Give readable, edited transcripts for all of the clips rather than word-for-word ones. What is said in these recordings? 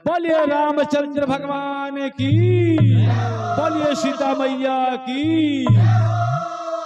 बोलिए रामचंद्र भगवान की, बोलिए सीता मैया की।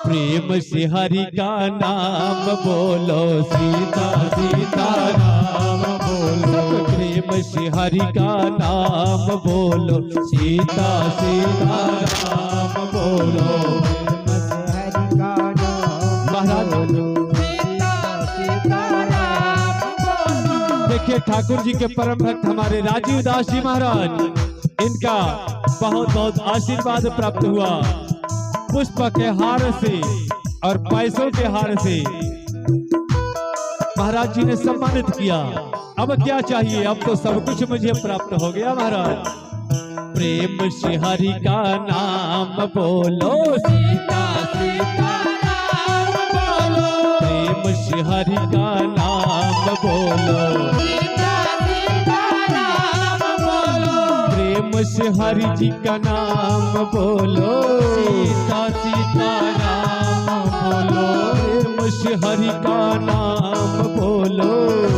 प्रेम से हरि का नाम बोलो, सीता सीता राम बोलो। प्रेम से हरि का नाम बोलो, सीता सीता राम बोलो। देखिए ठाकुर जी के परम भक्त हमारे राजीव दास जी महाराज, इनका बहुत बहुत आशीर्वाद प्राप्त हुआ। पुष्प के हार से और पैसों के हार से महाराज जी ने सम्मानित किया। अब क्या चाहिए, अब तो सब कुछ मुझे प्राप्त हो गया महाराज। प्रेम से हरि का नाम बोलो, सीता सीता राम बोलो। प्रेम से हरि का नाम बोलो, सीता सीता राम बोलो। प्रेम से हरि जी का नाम बोलो, सीता सीता राम बोलो। प्रेम से हरि का नाम बोलो,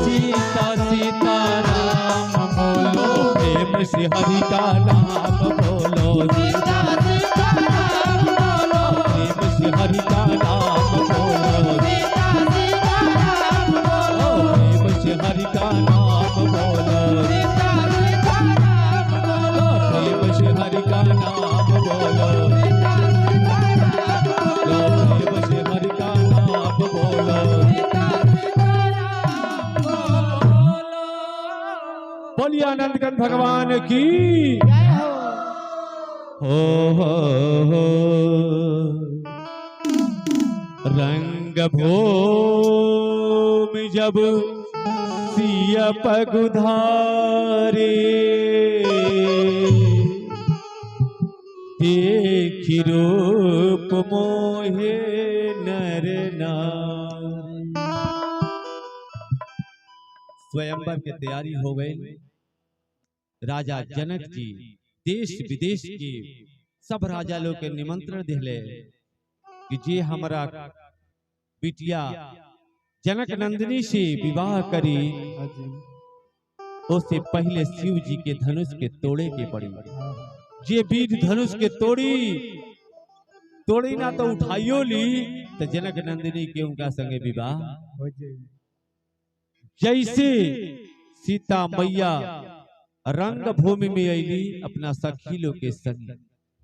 सीता सीता राम बोलो। प्रेम से हरि का नाम बोलो, सीता सीता राम बोलो। प्रेम से हरि का नाम बोलो, सीता सीता राम बोलो। प्रेम से हरि का नाम बोलो, सीता सीता राम बोलो। प्रेम से हरि का नाम बोलो, सीता सीता राम बोलो। प्रेम से हरि का नाम बोलो, सीता सीता राम बोलो। बोलिए आनंदगण भगवान की जय हो। रंग भूमि जब सिया पगुधारे, देखी रूप मोहे नर नारी। स्वयंवर की तैयारी हो गई। राजा जनक जी देश विदेश के सब राजा लोग के निमंत्रण दिले कि जे हमारा बिटिया जनक नंदिनी से विवाह करी, उससे पहले शिव जी के धनुष के तोड़े के पड़ी। जे वीर धनुष के तोड़ी ना तो उठाइयो ली, तो जनक नंदिनी के उनका संगे विवाह। जैसे सीता मैया रंग भूमि में अली अपना सखी लोग के संग,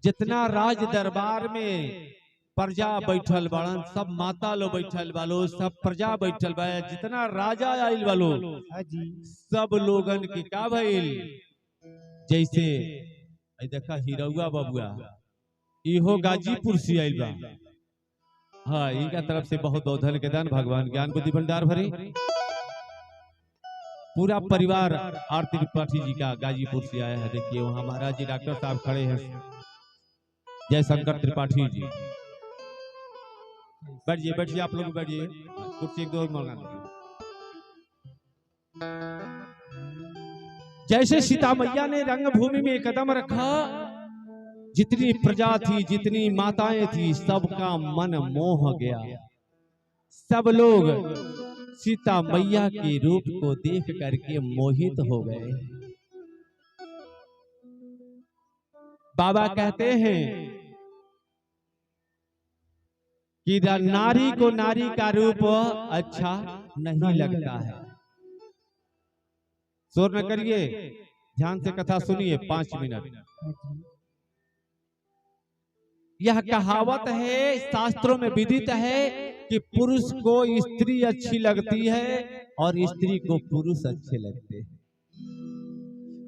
जितना राज दरबार में प्रजा बैठल बाड़न, सब माता लो बैठल बालो, सब प्रजा बैठल बा, जितना राजा आइल वालो सब लोगन के का भइल। जैसे देखा हिरौआ बबुआ इहो गाजीपुर से आइल बा। हाँ, इनका तरफ से बहुत बहुत धन के दान, भगवान ज्ञान बुद्धि भंडार भरे। पूरा परिवार आरती त्रिपाठी जी का गाजीपुर से आया है। देखिए वहां महाराज जी डॉक्टर साहब खड़े हैं, जय शंकर त्रिपाठी जी। बैठिए बैठिए, आप लोग बैठिए, कुर्सी एक दो मंगा दीजिए। जैसे सीता मैया ने रंगभूमि में कदम रखा, जितनी प्रजा थी, जितनी माताएं थी, सबका मन मोह गया। सब लोग सीता मैया के रूप को देख करके मोहित हो गए। बाबा कहते हैं कि नारी को नारी का रूप अच्छा नहीं लगता है। शोर न करिए, ध्यान से कथा सुनिए 5 मिनट। यह कहावत है, शास्त्रों में विदित है कि पुरुष को स्त्री अच्छी लगती है और स्त्री को पुरुष अच्छे लगते हैं।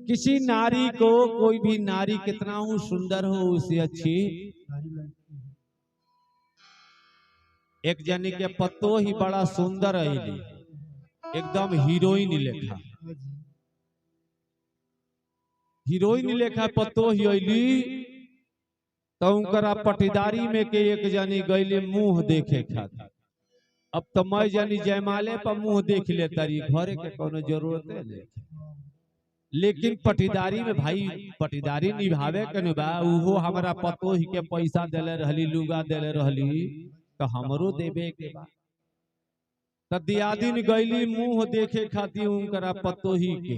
किसी नारी को, कोई भी नारी कितना हो सुंदर हो, उसे अच्छी। एक जनी के पत्तो ही बड़ा सुंदर है, एकदम हीरोइन लेखा, हीरोइन लेखा पत्तो ही अली। तो उनकरा पटीदारी में के एक जनी गईले मुंह देखे खातिर। अब तो मैं जानी जयमाले पर मुंह देख ले तारी, घरे के कोनो जरूरत नहीं। लेकिन पटीदारी में भाई पटीदारी निभावे के बा, उहो हमारा पतो ही के पैसा देले रहली, लुगा देले रहली, तो हमरो देवे के बा। तो दियादिन गईली मुंह देखे खातिर उनकरा पतो ही के।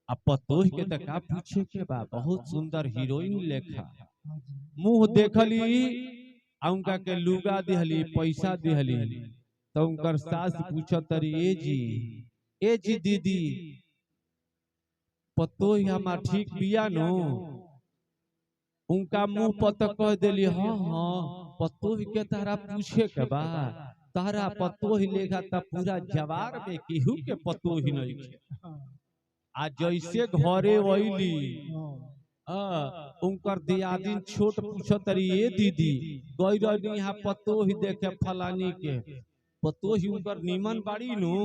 अब पतोह के तक आप पूछे के बा, बहुत सुंदर हीरोइन लेखा मुंह देखली, उनका के लुगा दिहली, पैसा दिहली, तो उनकर सास पूछो तरी, ए जी दीदी पतोह हमार ठीक बिया नो? उनका मुंह पर तो कह दिली, हाँ हाँ पतोह के तारा पूछे के बा, तारा पतोह लेगा तब पूरा जवार में केहू के पतोह नहीं खे। आ जैसे घरे वैली उनकर दियादिन छोट पूछो तरी, ए दीदी गई रही यहाँ पतोह देखे फलानी के, पतोह उनकर नीमन बाड़ी नु?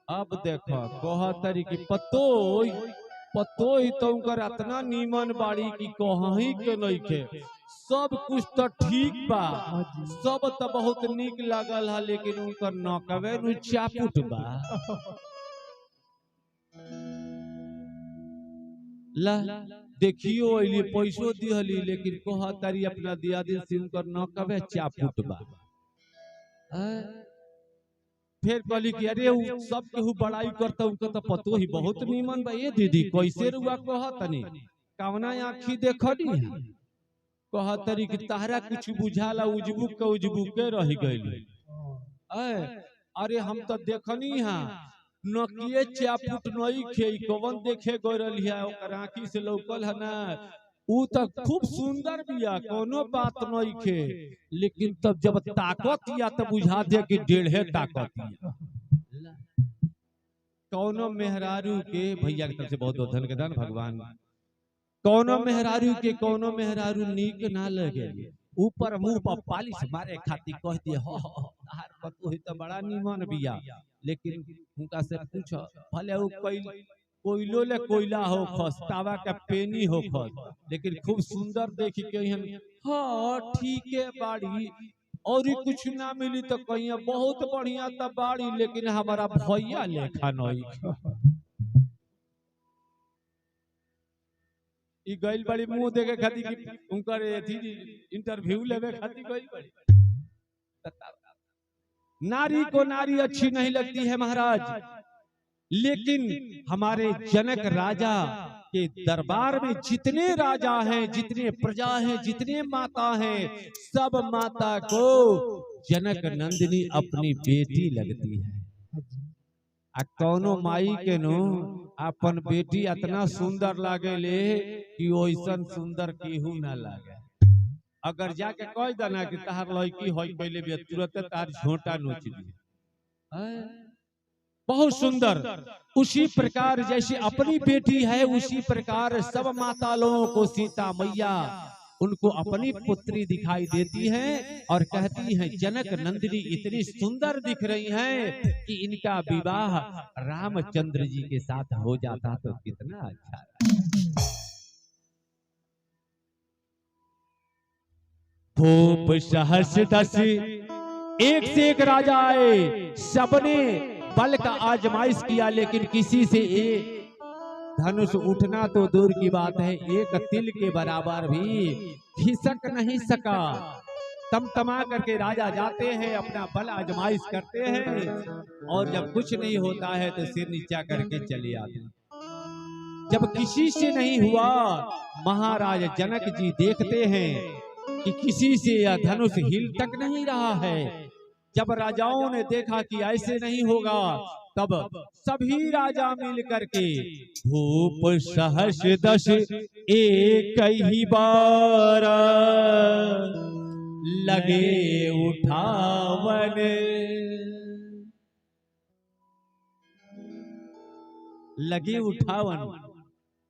अब देखो कह तरी की पतोह तो उनकर इतना नीमन बाड़ी की कहीं के नहीं खे, सब कुछ तो ठीक बा, सब तो बहुत नीक लागल है, लेकिन उनकर नकवे नु चापुट बा। ला देखियो अइली पैसो दिहली, लेकिन कह तारी अपना दियादिन से उनकर नकवे चापुट बा। फिर कहली कि अरे सब केहू बड़ाई करता, उनका तो पतो ही बहुत नीमन बा। ये दीदी कैसे रुआ कह तनी, कवना आँखी देखली? कह तरी कि तारा कुछ बुझाला, उजबुक के रह गई। अरे हम तो देखनी हाँ नकिए चापुट नहीं खे, कवन देखे गई है, आँखी से लौकल है ना, ऊ तो खूब सुंदर बिया, कोनो बात नहीं खे, लेकिन तब जब ताकत या तब बुझा दे कि डेढ़े ताकत या। कौनो मेहरारू के भैया की तरफ से बहुत बहुत धन के दान भगवान, कौनो मेहरारू नीक ना लगे, ऊपर मुंह पर पालिश मारे खाती कह दिए हार पतो तो बड़ा नीमन बिया, लेकिन उनका से पूछो भले वो कोयलो ले कोयला हो खस, तावा का पेनी हो खस, लेकिन खूब सुंदर देखी के हम हाँ ठीक है बाड़ी, और कुछ ना मिली तो कहीं बहुत बढ़िया तब बाड़ी, लेकिन हमारा भैया लेखा नहीं। गइल बड़ी मुंह देखे खाती कि उनकर इंटरव्यू लेवे खाती गइल बड़ी। नारी को नारी अच्छी नहीं लगती है महाराज, लेकिन हमारे जनक राजा के दरबार में जितने राजा हैं, जितने प्रजा हैं, जितने माता हैं, सब माता को जनक नंदिनी अपनी बेटी लगती है। कौनो माई के नो अपन बेटी इतना सुंदर लागे ले कि वैसन सुंदर केहू ना लागे। अगर जाके कह देना कि तहार लड़की होई पहले भी तुरंत तार झोंटा नोच दी, बहुत सुंदर। उसी प्रकार जैसे अपनी बेटी है, उसी प्रकार सब माता लोगों को सीता मैया उनको अपनी पुत्री दिखाई देती है और कहती है जनक नंदिनी इतनी सुंदर दिख रही हैं कि इनका विवाह रामचंद्र जी के साथ हो जाता तो कितना अच्छा। भूप सहस दस एक से एक राजा आए, सबने बल का आजमाइश किया, लेकिन किसी से एक धनुष उठना तो दूर की बात है, एक तिल के बराबर भी खिसक नहीं सका। तमा करके राजा जाते हैं, अपना बल आजमाइश करते हैं, और जब कुछ नहीं होता है तो सिर नीचा करके चले आते हैं। जब किसी से नहीं हुआ, महाराज जनक जी देखते हैं कि किसी से यह धनुष हिल तक नहीं रहा है। जब राजाओं ने देखा कि ऐसे नहीं होगा, तब सभी राजा मिल करके भूप सहस दस एक ही बार लगे उठावन, लगे उठावन।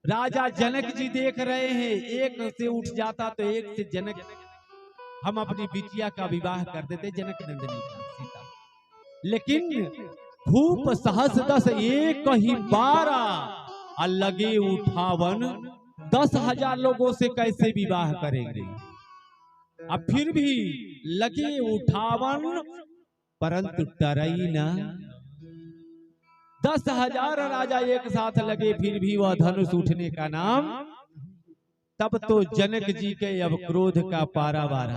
राजा जनक जी देख रहे हैं, एक से उठ जाता तो एक से जनक, हम अपनी बिटिया का विवाह कर देते जनक नंदिनी का सीता, लेकिन भूप सहस दस एक ही बारह लगे उठावन, 10,000 लोगों से कैसे विवाह करेंगे। अब फिर भी लगे उठावन परंतु डरई ना। 10,000 राजा एक साथ लगे, फिर भी वह धनुष उठने का नाम। तब तो जनक जी के अब क्रोध का पारावार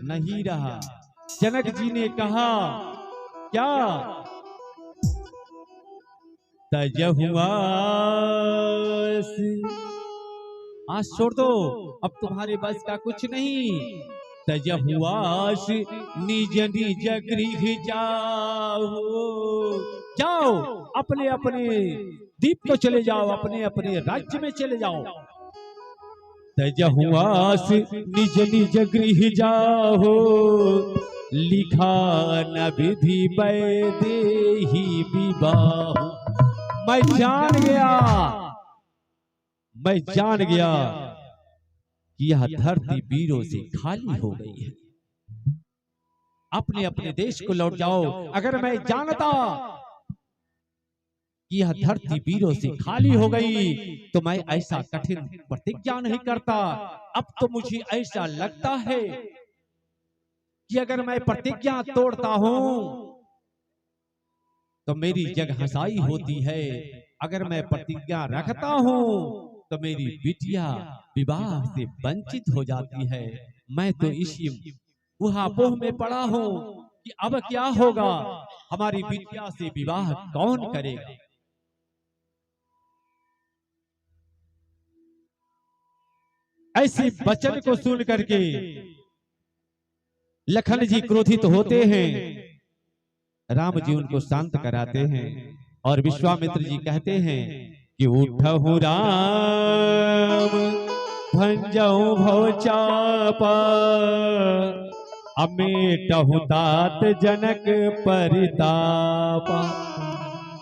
नहीं रहा। जनक जी ने कहा क्या तजहुआस। आज छोड़ दो, अब तुम्हारे बस का कुछ नहीं। तजहुआस निज निज गृह जाओ, जाओ अपने अपने द्वीप को चले जाओ, अपने अपने राज्य में चले जाओ। तजहुआस निज निज गृह जाओ, लिखा न विधि वैदेही विवाह। मैं जान गया, मैं जान गया कि यह धरती वीरों से खाली हो गई है। अपने अपने देश को लौट जाओ। अगर मैं जानता कि यह धरती वीरों से खाली हो गई तो मैं ऐसा कठिन प्रतिज्ञा नहीं करता। अब तो मुझे ऐसा लगता है कि अगर मैं प्रतिज्ञा तोड़ता हूं तो मेरी जग हंसाई होती है। अगर मैं प्रतिज्ञा रखता हूं तो मेरी बिटिया विवाह से वंचित हो जाती है। मैं तो इसी उहापोह में पड़ा हूं कि अब क्या होगा, हमारी बिटिया से विवाह कौन करेगा। ऐसी वचन को सुन करके लखन जी क्रोधित होते हैं। राम जी उनको शांत कराते हैं और विश्वामित्र जी कहते हैं कि उठहु राम भंजऊ भव चापा, अमेटहु तात जनक परितापा।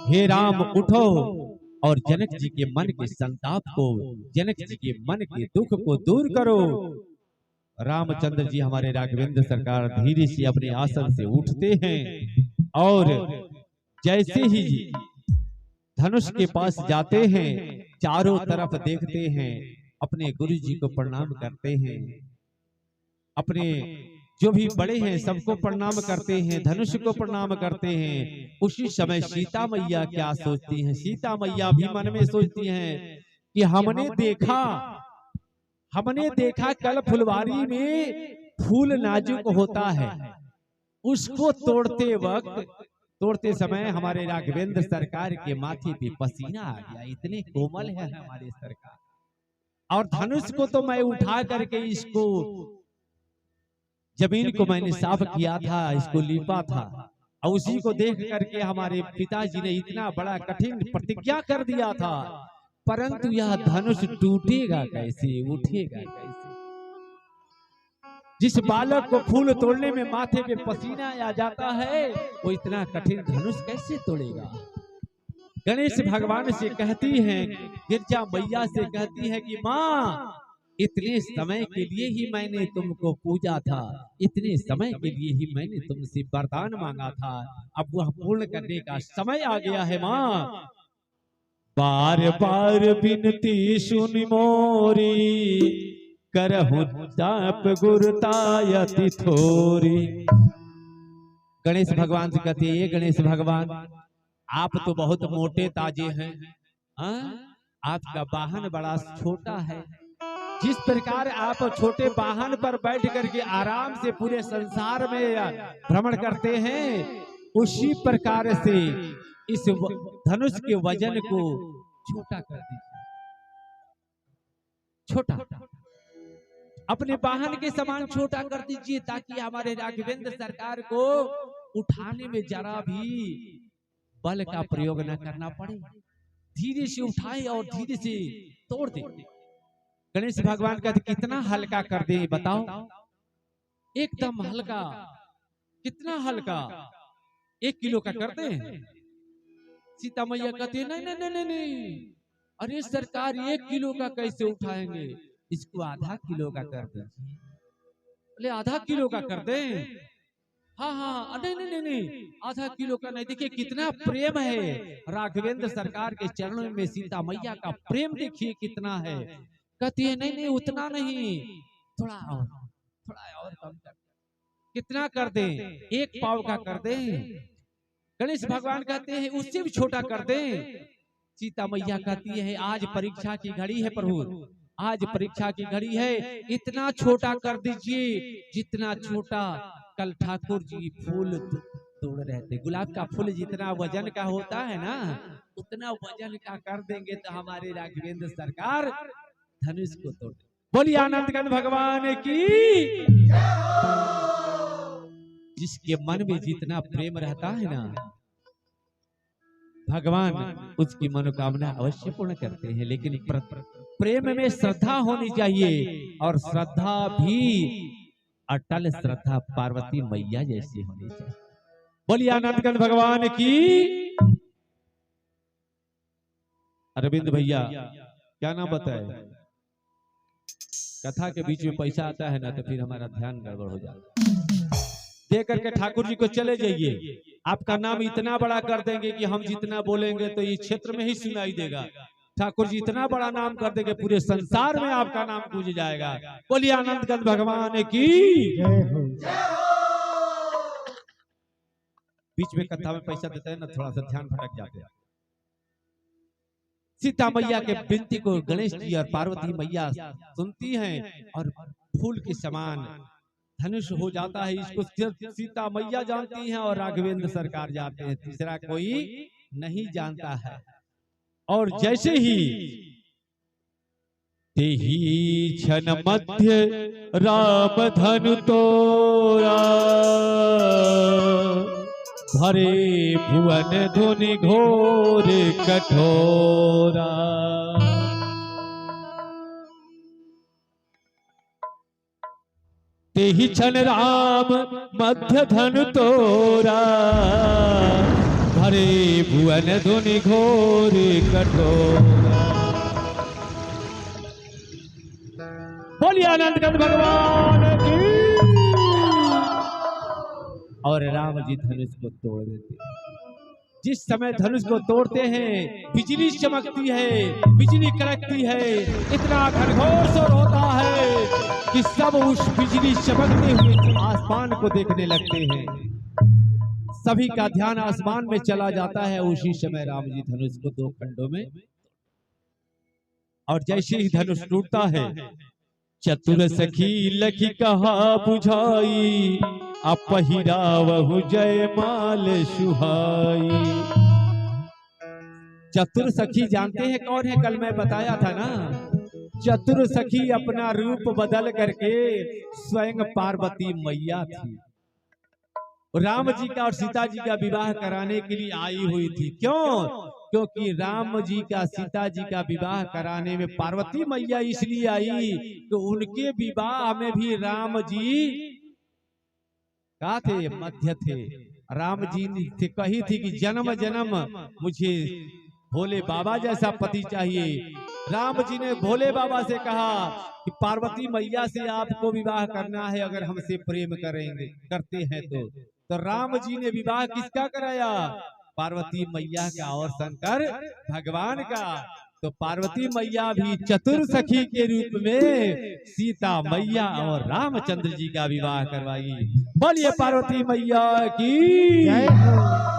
हे राम उठो और जनक जी के मन के संताप को, जनक जी के मन के दुख को दूर करो। रामचंद्र जी हमारे राघवेंद्र सरकार धीरे से अपने आसन से उठते हैं और जैसे ही धनुष के पास जाते हैं, चारों तरफ देखते हैं, अपने गुरु जी को प्रणाम करते हैं, अपने जो भी बड़े हैं सबको प्रणाम करते हैं, धनुष को प्रणाम करते हैं। उसी समय सीता मैया क्या सोचती हैं? सीता मैया भी मन में सोचती हैं कि हमने देखा कल फुलवारी में फूल नाजुक होता है, उसको तोड़ते समय हमारे राघवेंद्र सरकार के माथे पे पसीना आ गया। इतने कोमल है हमारे सरकार। और धनुष को तो मैं उठा करके इसको जमीन को मैंने साफ किया था, इसको लीपा था, और उसी को देख करके हमारे पिताजी ने इतना बड़ा कठिन प्रतिज्ञा कर दिया था। परंतु यह धनुष टूटेगा कैसे, उठेगा कैसे? जिस बालक को फूल तोड़ने में माथे पे पसीना आ जाता है, वो इतना कठिन धनुष कैसे तोड़ेगा? गणेश भगवान से कहती हैं, गिरजा मैया से कहती है कि माँ, इतने समय के लिए ही मैंने तुमको पूजा था, इतने समय के लिए ही मैंने तुमसे वरदान मांगा था, अब वह पूर्ण करने का समय आ गया है। माँ बार बार विनती सुन मोरी, करहु ताप गुरतायति थोरी। गणेश भगवान से कहते हैं, गणेश भगवान आप तो बहुत मोटे ताजे हैं, आपका वाहन बड़ा छोटा है। जिस प्रकार आप छोटे वाहन पर बैठ करके आराम से पूरे संसार में भ्रमण करते हैं, उसी प्रकार से इस धनुष के वजन को छोटा कर दीजिए। छोटा, अपने वाहन के समान छोटा कर दीजिए, ताकि हमारे राघवेंद्र सरकार को उठाने में जरा भी बल का प्रयोग न करना पड़े। धीरे से उठाए और धीरे से तोड़ दे। गणेश भगवान कहते कितना हल्का कर दे बताओ, एकदम हल्का। कितना हल्का? 1 किलो का कर दे। सीता मैया कहती है नहीं नहीं नहीं नहीं, अरे सरकार 1 किलो का कैसे उठाएंगे, इसको आधा किलो का कर दीजिए। बोले आधा किलो का कर दे? हाँ हाँ, नहीं नहीं नहीं, आधा किलो का नहीं। देखिए कितना प्रेम है राघवेंद्र सरकार के चरणों में, सीता मैया का प्रेम देखिए कितना है। कहती है नहीं नहीं उतना नहीं, थोड़ा और कम कर। कितना कर दे? 1 पाव का कर दे। गणेश भगवान कहते हैं उससे भी छोटा कर दे। सीता मैया कहती है आज परीक्षा की घड़ी है प्रभु, आज परीक्षा की घड़ी है, इतना छोटा कर दीजिए जितना छोटा कल ठाकुर जी फूल तोड़ रहे थे। गुलाब का फूल जितना वजन का होता है ना, उतना वजन का कर देंगे तो हमारे राघवेंद्र सरकार धनुष को तोड़ देंगे। बोलिए आनंद कंद भगवान की। जिसके मन में जितना प्रेम रहता है ना, भगवान उसकी मनोकामना अवश्य पूर्ण करते हैं। लेकिन प्रेम में श्रद्धा होनी चाहिए, और श्रद्धा भी अटल श्रद्धा पार्वती मैया जैसी होनी चाहिए। बोलिए आनंद कंद भगवान की। अरविंद भैया क्या नाम बताए, कथा के बीच में पैसा आता है ना तो फिर हमारा ध्यान गड़बड़ हो जाता है। दे करके ठाकुर जी को चले जाइए, आपका नाम इतना बड़ा कर देंगे कि हम जितना बोलेंगे तो इस क्षेत्र में ही सुनाई देगा। ठाकुर जी इतना बड़ा नाम कर देंगे, पूरे संसार में आपका नाम गूंज जाएगा। बोलिए आनंद कंद भगवान की। बीच में कथा में पैसा देते हैं ना, थोड़ा सा ध्यान भटक जाते हैं। सीता मैया के विनती को गणेश जी और पार्वती मैया सुनती हैं, और फूल के समान धनुष हो जाता है। इसको सीता मैया जानती हैं और राघवेंद्र सरकार जानते हैं, तीसरा कोई नहीं जानता है। और जैसे ही तेही क्षण मध्य राम धनु तोरा, भरे भुवन धुनि घोर कठोरा। तेहि क्षण राम मध्य धनु तोरा, भरे भुवन धुनि घोर कठोरा। बोलिए आनंद कंद भगवान की। और राम जी धनुष को तोड़ देते हैं। जिस समय धनुष को तोड़ते हैं, बिजली चमकती है, बिजली कड़कती है, इतना घनघोर शोर होता है कि सब उस बिजली चमकते हुए आसमान को देखने लगते हैं। सभी का ध्यान आसमान में चला जाता है। उसी समय राम जी धनुष को दो खंडों में, और जैसे ही धनुष टूटता है, चतुर सखी लखी कहा बुझाई, अपहिरावहु जयमाल सुहाई। चतुर सखी जानते हैं कौन है? कल मैं बताया था ना, चतुर सखी अपना रूप बदल करके स्वयं पार्वती मैया थी। राम जी का और सीता जी का विवाह कराने के लिए आई हुई थी। क्यों? क्योंकि राम जी का सीता जी का विवाह कराने में पार्वती मैया इसलिए आई कि उनके विवाह में भी राम जी क्या थे? मध्य थे। राम जी ने कही थी कि जन्म जन्म मुझे भोले बाबा जैसा पति चाहिए। राम जी ने भोले बाबा से कहा कि पार्वती मैया से आपको विवाह करना है, अगर हमसे प्रेम करते हैं तो राम जी ने विवाह किसका कराया? पार्वती मैया का और शंकर भगवान का। तो पार्वती मैया भी चतुर सखी के रूप में सीता मैया और रामचंद्र जी का विवाह करवाई। बोलिए पार्वती मैया की जय हो।